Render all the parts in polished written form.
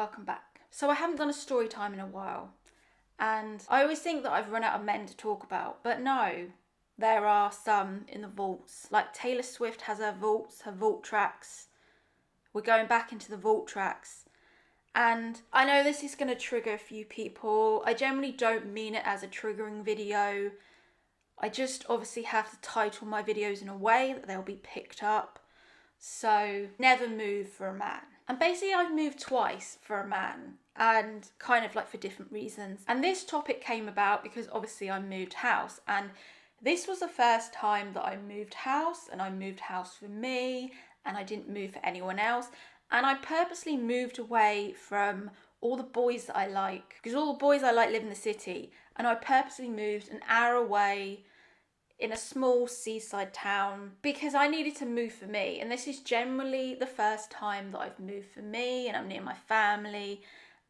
welcome back. So I haven't done a story time in a while, and I always think that I've run out of men to talk about, but no, there are some in the vaults. Like Taylor Swift has her vaults, her vault tracks. We're going back into the vault tracks. And I know this is going to trigger a few people. I generally don't mean it as a triggering video. I just obviously have to title my videos in a way that they'll be picked up. So, never move for a man. And basically I've moved twice for a man, and kind of like for different reasons. And this topic came about because obviously I moved house, and this was the first time that I moved house, and I moved house for me, and I didn't move for anyone else. And I purposely moved away from all the boys that I like, because all the boys I like live in the city, and I purposely moved an hour away in a small seaside town because I needed to move for me. And this is generally the first time that I've moved for me, and I'm near my family,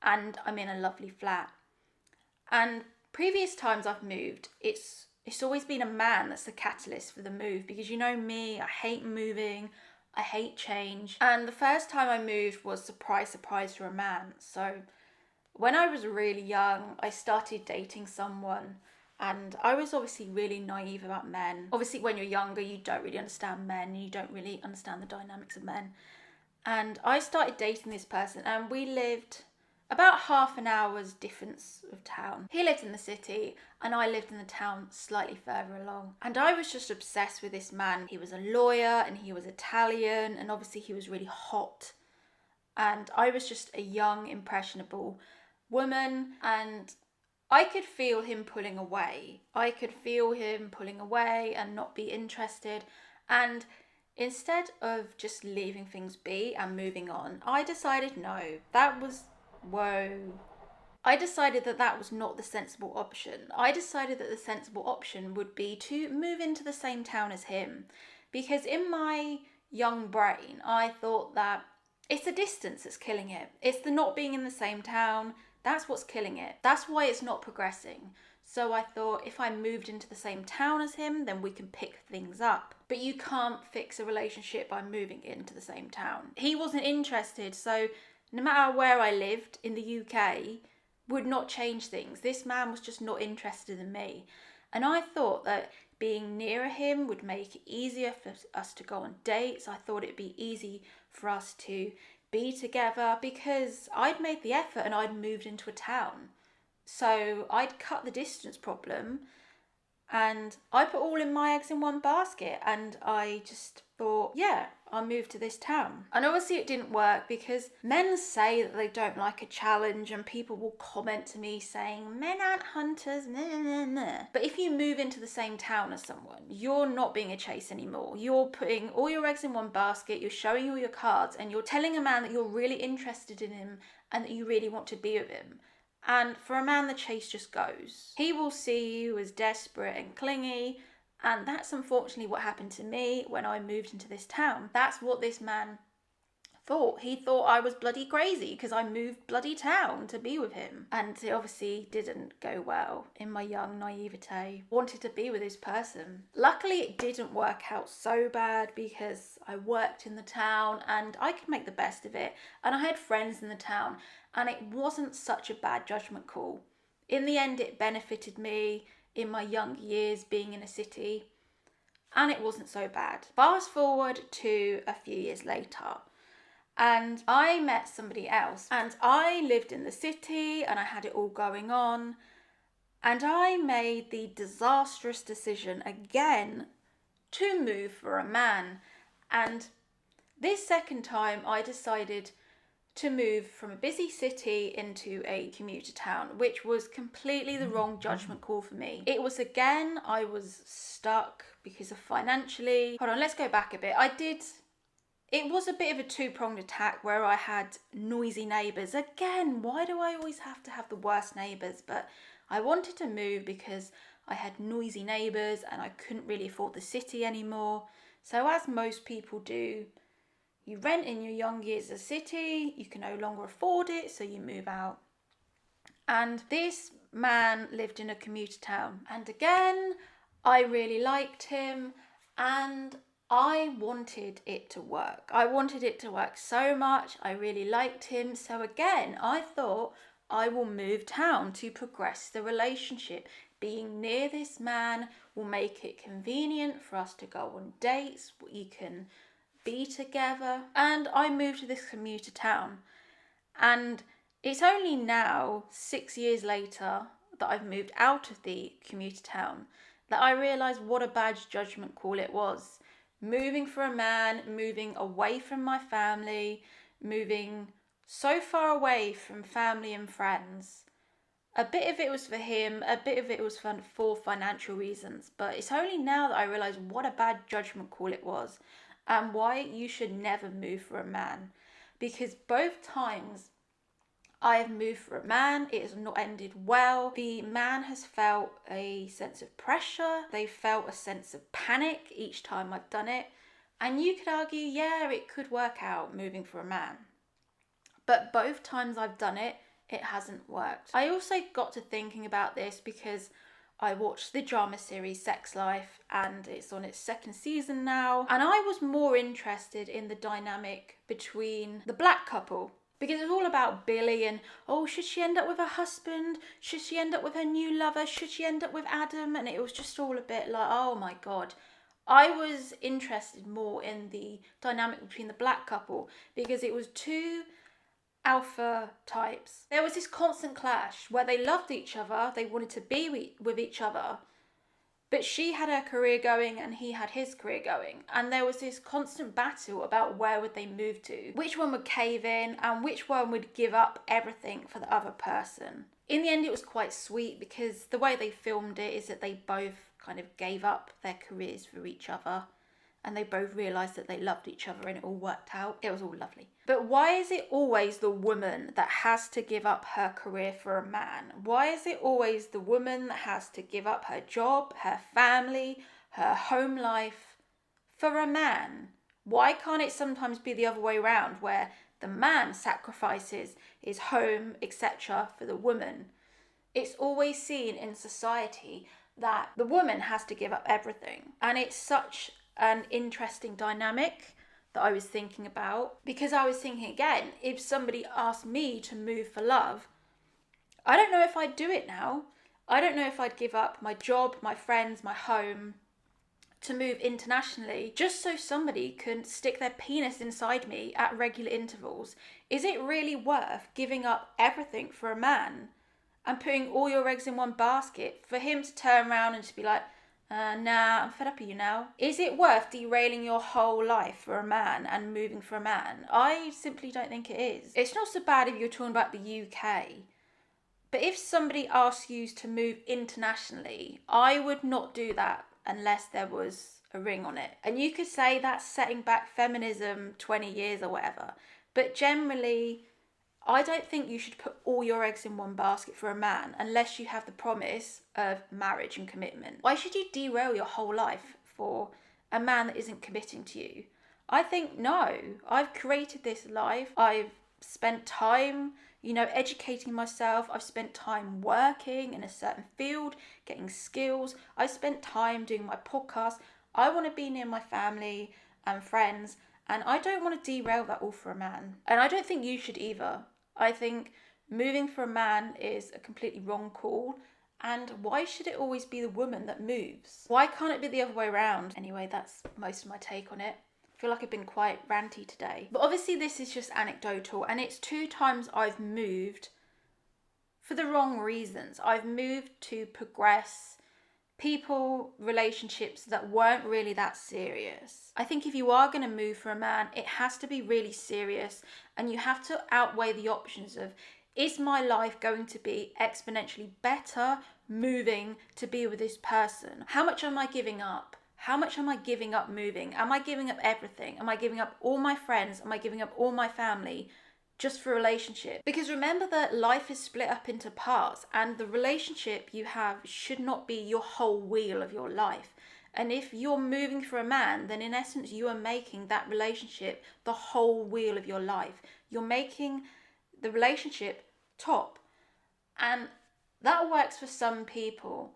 and I'm in a lovely flat. And previous times I've moved, it's always been a man that's the catalyst for the move, because you know me, I hate moving, I hate change. And the first time I moved was surprise for a man. So when I was really young, I started dating someone, and I was obviously really naive about men. Obviously, when you're younger, you don't really understand men, and you don't really understand the dynamics of men. And I started dating this person, and we lived about half an hour's difference of town. He lived in the city, and I lived in the town slightly further along. And I was just obsessed with this man. He was a lawyer, and he was Italian, and obviously he was really hot. And I was just a young, impressionable woman, and I could feel him pulling away. I could feel him pulling away and not be interested. And instead of just leaving things be and moving on, I decided no, I decided that that was not the sensible option. I decided that the sensible option would be to move into the same town as him. Because in my young brain, I thought that it's the distance that's killing it. It's the not being in the same town. That's what's killing it. That's why it's not progressing. So I thought if I moved into the same town as him, then we can pick things up. But you can't fix a relationship by moving into the same town. He wasn't interested, so no matter where I lived in the UK, would not change things. This man was just not interested in me. And I thought that being nearer him would make it easier for us to go on dates. I thought it'd be easy for us to be together because I'd made the effort and I'd moved into a town. So I'd cut the distance problem, and I put all in my eggs in one basket, and I just thought, yeah, I'll move to this town. And obviously it didn't work because men say that they don't like a challenge, and people will comment to me saying, men aren't hunters, nah, nah, nah. But if you move into the same town as someone, you're not being a chase anymore. You're putting all your eggs in one basket, you're showing all your cards, and you're telling a man that you're really interested in him and that you really want to be with him. And for a man, the chase just goes. He will see you as desperate and clingy, and that's unfortunately what happened to me when I moved into this town. That's what this man thought. He thought I was bloody crazy because I moved bloody town to be with him. And it obviously didn't go well. In my young naivete, wanted to be with this person. Luckily it didn't work out so bad because I worked in the town and I could make the best of it. And I had friends in the town, and it wasn't such a bad judgment call. In the end, it benefited me in my young years being in a city, and it wasn't so bad. Fast forward to a few years later, and I met somebody else, and I lived in the city and I had it all going on, and I made the disastrous decision again to move for a man. And this second time I decided to move from a busy city into a commuter town, which was completely the wrong judgment call for me. It was again, I was stuck because of financially. Hold on, let's go back a bit. It was a bit of a two-pronged attack where I had noisy neighbours. Again, why do I always have to have the worst neighbours? But I wanted to move because I had noisy neighbours and I couldn't really afford the city anymore. So as most people do, you rent in your young years a city, you can no longer afford it, so you move out. And this man lived in a commuter town. And again, I really liked him, and I wanted it to work. I wanted it to work so much. I really liked him. So again, I thought I will move town to progress the relationship. Being near this man will make it convenient for us to go on dates. We can be together. And I moved to this commuter town. And it's only now, 6 years later, that I've moved out of the commuter town, that I realised what a bad judgment call it was. Moving for a man, moving away from my family, moving so far away from family and friends. A bit of it was for him, a bit of it was for financial reasons, but it's only now that I realise what a bad judgment call it was and why you should never move for a man. Because both times I have moved for a man, it has not ended well. The man has felt a sense of pressure, they felt a sense of panic each time I've done it. And you could argue, yeah, it could work out moving for a man. But both times I've done it, it hasn't worked. I also got to thinking about this because I watched the drama series Sex Life and it's on its 2nd season now. And I was more interested in the dynamic between the black couple. Because it's all about Billy and, oh, should she end up with her husband? Should she end up with her new lover? Should she end up with Adam? And it was just all a bit like, oh my God. I was interested more in the dynamic between the black couple because it was two alpha types. There was this constant clash where they loved each other, they wanted to be with each other, but she had her career going and he had his career going. And there was this constant battle about where would they move to, which one would cave in and which one would give up everything for the other person. In the end, it was quite sweet because the way they filmed it is that they both kind of gave up their careers for each other. And they both realised that they loved each other and it all worked out. It was all lovely. But why is it always the woman that has to give up her career for a man? Why is it always the woman that has to give up her job, her family, her home life for a man? Why can't it sometimes be the other way around where the man sacrifices his home, etc. for the woman? It's always seen in society that the woman has to give up everything. And it's such an interesting dynamic that I was thinking about, because I was thinking again, if somebody asked me to move for love, I don't know if I'd do it now. I don't know if I'd give up my job, my friends, my home to move internationally just so somebody can stick their penis inside me at regular intervals. Is it really worth giving up everything for a man and putting all your eggs in one basket for him to turn around and just be like, nah, I'm fed up of you now? Is it worth derailing your whole life for a man and moving for a man? I simply don't think it is. It's not so bad if you're talking about the UK, but if somebody asks you to move internationally, I would not do that unless there was a ring on it. And you could say that's setting back feminism 20 years or whatever, but generally, I don't think you should put all your eggs in one basket for a man unless you have the promise of marriage and commitment. Why should you derail your whole life for a man that isn't committing to you? I think no. I've created this life. I've spent time, educating myself. I've spent time working in a certain field, getting skills. I've spent time doing my podcast. I want to be near my family and friends, and I don't want to derail that all for a man. And I don't think you should either. I think moving for a man is a completely wrong call. And why should it always be the woman that moves? Why can't it be the other way around? Anyway, that's most of my take on it. I feel like I've been quite ranty today. But obviously this is just anecdotal, and it's 2 times I've moved for the wrong reasons. I've moved to progress people, relationships that weren't really that serious. I think if you are going to move for a man, it has to be really serious, and you have to outweigh the options of, is my life going to be exponentially better moving to be with this person? How much am I giving up? How much am I giving up moving? Am I giving up everything? Am I giving up all my friends? Am I giving up all my family just for a relationship? Because remember that life is split up into parts, and the relationship you have should not be your whole wheel of your life. And if you're moving for a man, then in essence you are making that relationship the whole wheel of your life. You're making the relationship top. And that works for some people,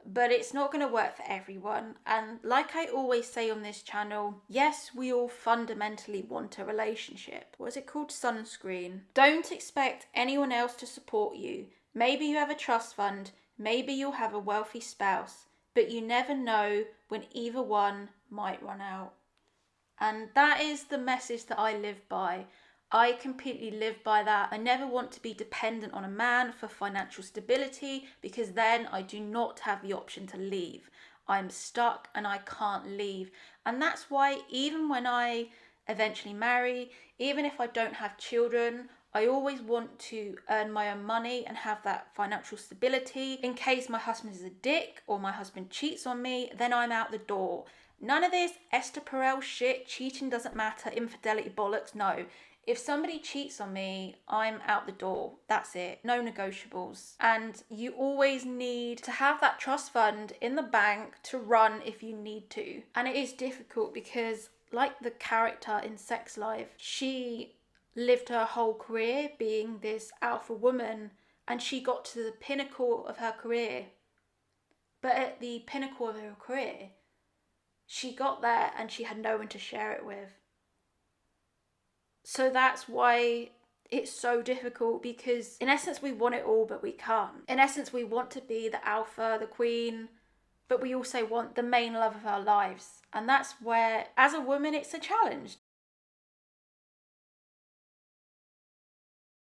but it's not going to work for everyone. And like I always say on this channel, yes, we all fundamentally want a relationship. What is it called? Sunscreen. Don't expect anyone else to support you. Maybe you have a trust fund, maybe you'll have a wealthy spouse, but you never know when either one might run out. And that is the message that I live by. I completely live by that. I never want to be dependent on a man for financial stability, because then I do not have the option to leave. I'm stuck and I can't leave. And that's why even when I eventually marry, even if I don't have children, I always want to earn my own money and have that financial stability. In case my husband is a dick or my husband cheats on me, then I'm out the door. None of this Esther Perel shit, cheating doesn't matter, infidelity bollocks, no. If somebody cheats on me, I'm out the door. That's it. No negotiables. And you always need to have that trust fund in the bank to run if you need to. And it is difficult because, like the character in Sex Life, she lived her whole career being this alpha woman, and she got to the pinnacle of her career. But at the pinnacle of her career, she got there and she had no one to share it with. So that's why it's so difficult, because in essence we want it all but we can't. In essence we want to be the alpha, the queen, but we also want the main love of our lives. And that's where, as a woman, it's a challenge.